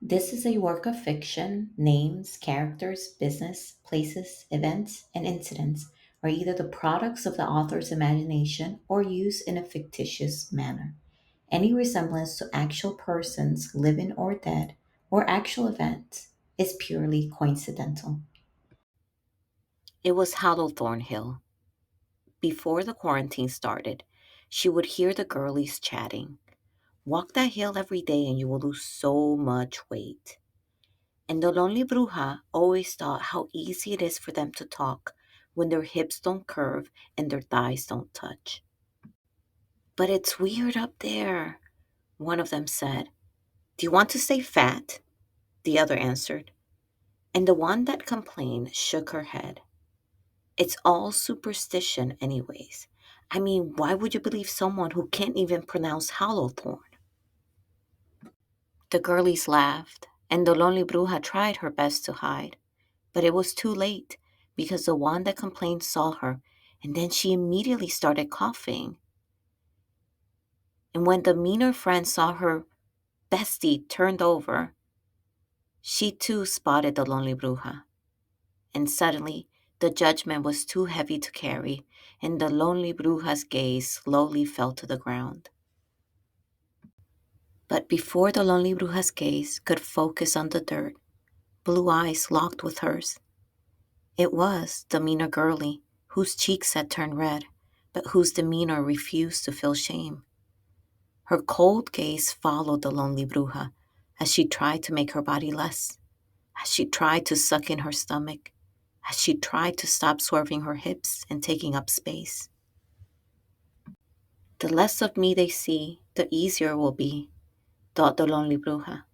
This is a work of fiction. Names, characters, business, places, events, and incidents are either the products of the author's imagination or used in a fictitious manner. Any resemblance to actual persons, living or dead, or actual events is purely coincidental. It was Hallowthorn Hill. Before the quarantine started, she would hear the girlies chatting. Walk that hill every day and you will lose so much weight. And the Lonely Bruja always thought how easy it is for them to talk when their hips don't curve and their thighs don't touch. But it's weird up there, one of them said. Do you want to stay fat? The other answered. And the one that complained shook her head. It's all superstition, anyways. I mean, why would you believe someone who can't even pronounce Hallowthorn? The girlies laughed, and the Lonely Bruja tried her best to hide. But it was too late because the one that complained saw her, and then she immediately started coughing. And when the meaner friend saw her bestie turned over, she too spotted the Lonely Bruja. And suddenly, the judgment was too heavy to carry, and the Lonely Bruja's gaze slowly fell to the ground. But before the Lonely Bruja's gaze could focus on the dirt, blue eyes locked with hers. It was the meaner girlie, whose cheeks had turned red, but whose demeanor refused to feel shame. Her cold gaze followed the Lonely Bruja as she tried to make her body less, as she tried to suck in her stomach, as she tried to stop swerving her hips and taking up space. The less of me they see, the easier it will be, thought the Lonely Bruja.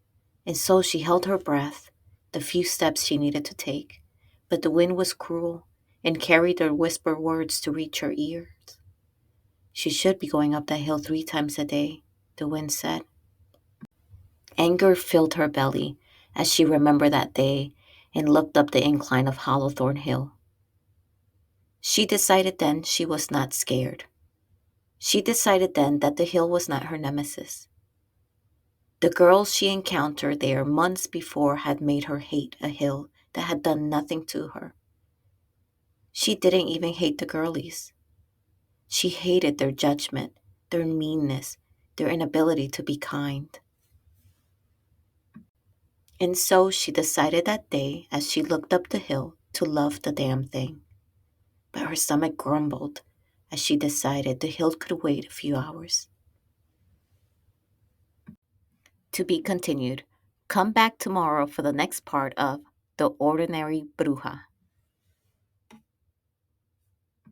And so she held her breath, the few steps she needed to take. But the wind was cruel and carried their whispered words to reach her ears. She should be going up that hill 3 times a day, the wind said. Anger filled her belly as she remembered that day and looked up the incline of Hallowthorn Hill. She decided then she was not scared. She decided then that the hill was not her nemesis. The girls she encountered there months before had made her hate a hill that had done nothing to her. She didn't even hate the girlies. She hated their judgment, their meanness, their inability to be kind. And so she decided that day, as she looked up the hill, to love the damn thing. But her stomach grumbled as she decided the hill could wait a few hours. To be continued. Come back tomorrow for the next part of The Ordinary Bruja.